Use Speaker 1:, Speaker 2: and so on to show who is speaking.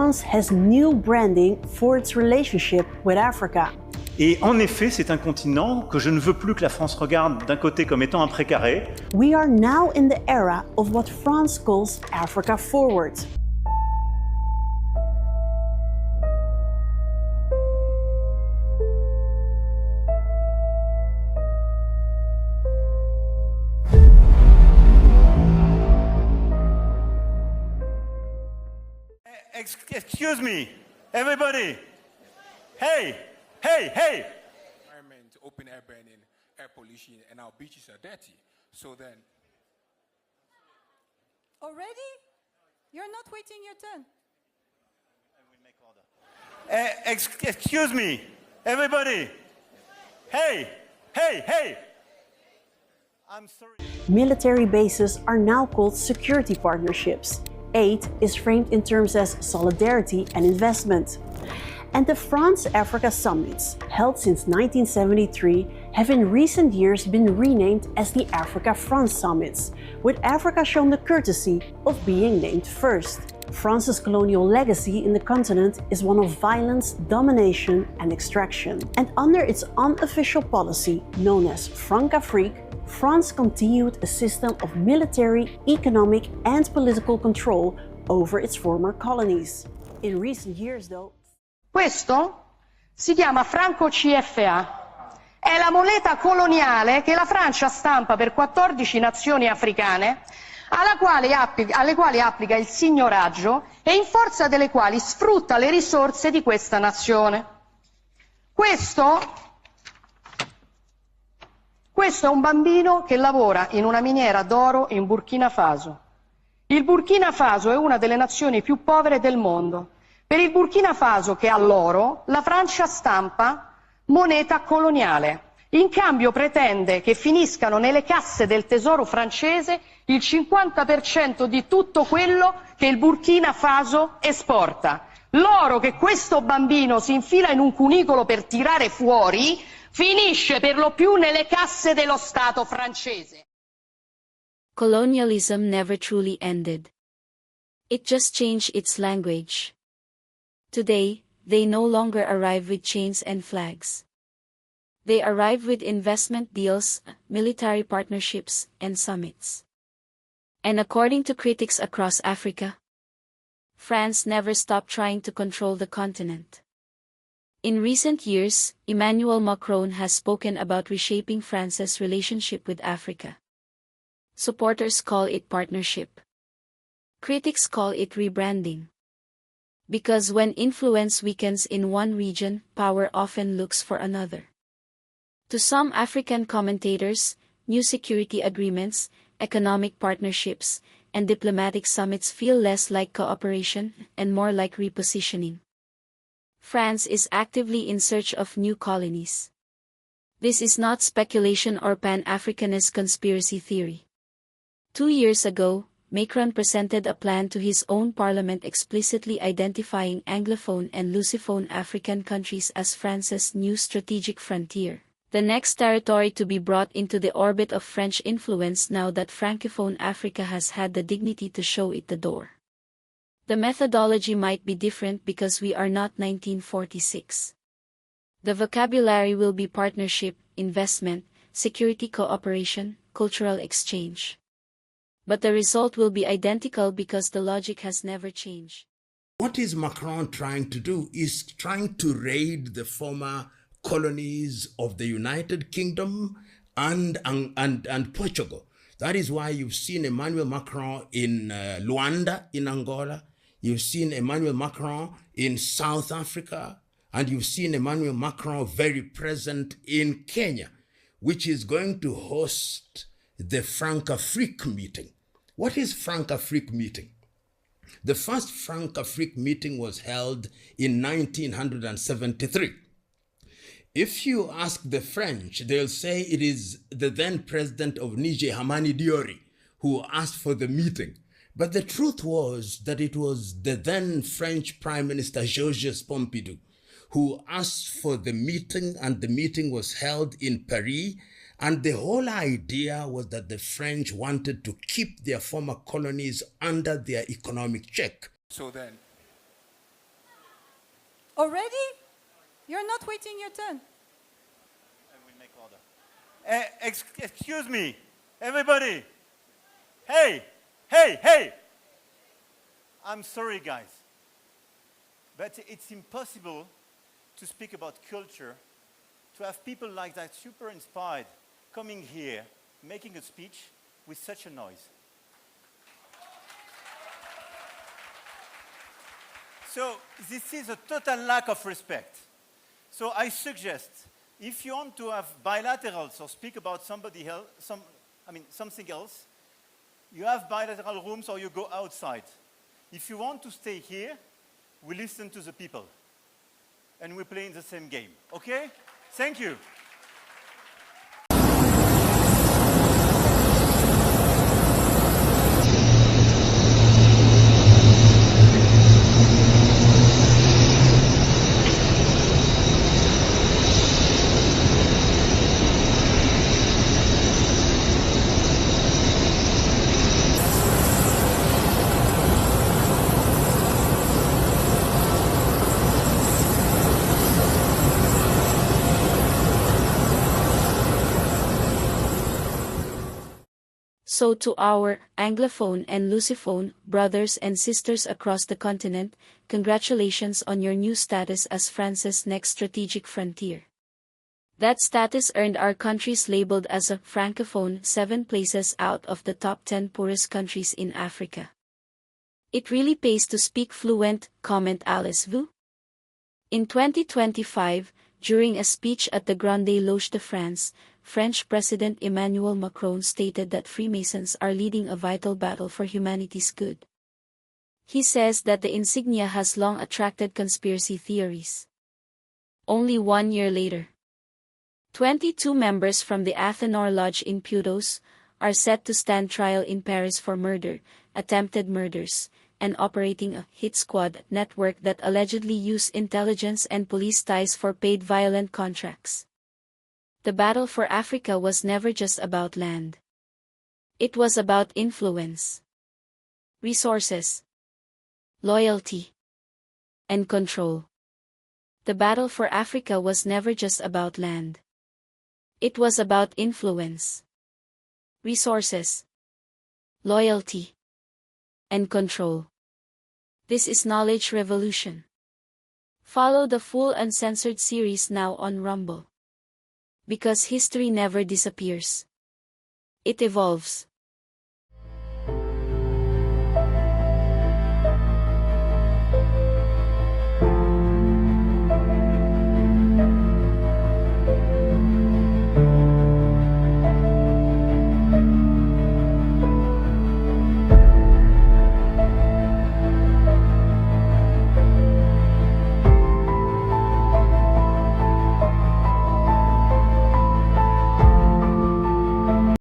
Speaker 1: France has new branding for its relationship with Africa.
Speaker 2: Et en effet, c'est un continent que je ne veux plus que la France regarde d'un côté comme étant un précaré.
Speaker 1: We are now in the era of what France calls Africa Forward.
Speaker 2: Excuse me, everybody. Hey, hey, hey.
Speaker 3: Environment, open air burning, air pollution, and our beaches are dirty. So then.
Speaker 4: Already? You're not waiting your turn.
Speaker 2: Excuse me, everybody. Hey, hey, hey. I'm sorry.
Speaker 1: Military bases are now called security partnerships. Aid is framed in terms as solidarity and investment. And the France-Africa summits, held since 1973, have in recent years been renamed as the Africa-France summits, with Africa shown the courtesy of being named first. France's colonial legacy in the continent is one of violence, domination and extraction. And under its unofficial policy, known as Françafrique, France continued a system of military, economic and political control over its former colonies. In recent years, though...
Speaker 5: Questo si chiama franco CFA. È la moneta coloniale che la Francia stampa per 14 nazioni africane, alle quali applica il signoraggio e in forza delle quali sfrutta le risorse di questa nazione. Questo è un bambino che lavora in una miniera d'oro in Burkina Faso. Il Burkina Faso è una delle nazioni più povere del mondo. Per il Burkina Faso, che ha l'oro, la Francia stampa moneta coloniale. In cambio pretende che finiscano nelle casse del tesoro francese il 50% di tutto quello che il Burkina Faso esporta. L'oro che questo bambino si infila in un cunicolo per tirare fuori finisce per lo più nelle casse dello Stato francese.
Speaker 6: Colonialism never truly ended. It just changed its language. Today, they no longer arrive with chains and flags. They arrive with investment deals, military partnerships, and summits. And according to critics across Africa, France never stopped trying to control the continent. In recent years, Emmanuel Macron has spoken about reshaping France's relationship with Africa. Supporters call it partnership. Critics call it rebranding. Because when influence weakens in one region, power often looks for another. To some African commentators, new security agreements, economic partnerships, and diplomatic summits feel less like cooperation and more like repositioning. France is actively in search of new colonies. This is not speculation or Pan-Africanist conspiracy theory. 2 years ago, Macron presented a plan to his own parliament explicitly identifying Anglophone and Lusophone African countries as France's new strategic frontier, the next territory to be brought into the orbit of French influence now that Francophone Africa has had the dignity to show it the door. The methodology might be different because we are not 1946. The vocabulary will be partnership, investment, security cooperation, cultural exchange. But the result will be identical because the logic has never changed.
Speaker 7: What is Macron trying to do is trying to raid the former colonies of the United Kingdom and Portugal. That is why you've seen Emmanuel Macron in Luanda, in Angola. You've seen Emmanuel Macron in South Africa, and you've seen Emmanuel Macron very present in Kenya, which is going to host the Françafrique meeting. What is Françafrique meeting? The first Françafrique meeting was held in 1973. If you ask the French, they'll say it is the then president of Niger, Hamani Diori, who asked for the meeting. But the truth was that it was the then French Prime Minister Georges Pompidou who asked for the meeting, and the meeting was held in Paris. And the whole idea was that the French wanted to keep their former colonies under their economic check.
Speaker 3: So then.
Speaker 4: Already? You're not waiting your turn.
Speaker 2: I will make order. Excuse me, everybody. Hey, hey, hey. I'm sorry, guys. But it's impossible to speak about culture, to have people like that, super inspired, coming here, making a speech with such a noise. So this is a total lack of respect. So I suggest, if you want to have bilaterals or speak about somebody else, something else, you have bilateral rooms or you go outside. If you want to stay here, we listen to the people. And we play in the same game. Okay? Thank you.
Speaker 6: So to our Anglophone and Lusophone brothers and sisters across the continent, congratulations on your new status as France's next strategic frontier. That status earned our countries labeled as a Francophone 7 places out of the top 10 poorest countries in Africa. It really pays to speak fluent, comment Alice Vu. In 2025, during a speech at the Grande Loge de France, French President Emmanuel Macron stated that Freemasons are leading a vital battle for humanity's good. He says that the insignia has long attracted conspiracy theories. Only 1 year later, 22 members from the Athénor Lodge in Puteaux are set to stand trial in Paris for murder, attempted murders, and operating a hit squad network that allegedly used intelligence and police ties for paid violent contracts. The battle for Africa was never just about land. It was about influence, resources, loyalty, and control. The battle for Africa was never just about land. It was about influence, resources, loyalty, and control. This is Knowledge Revolution. Follow the full uncensored series now on Rumble. Because history never disappears. It evolves.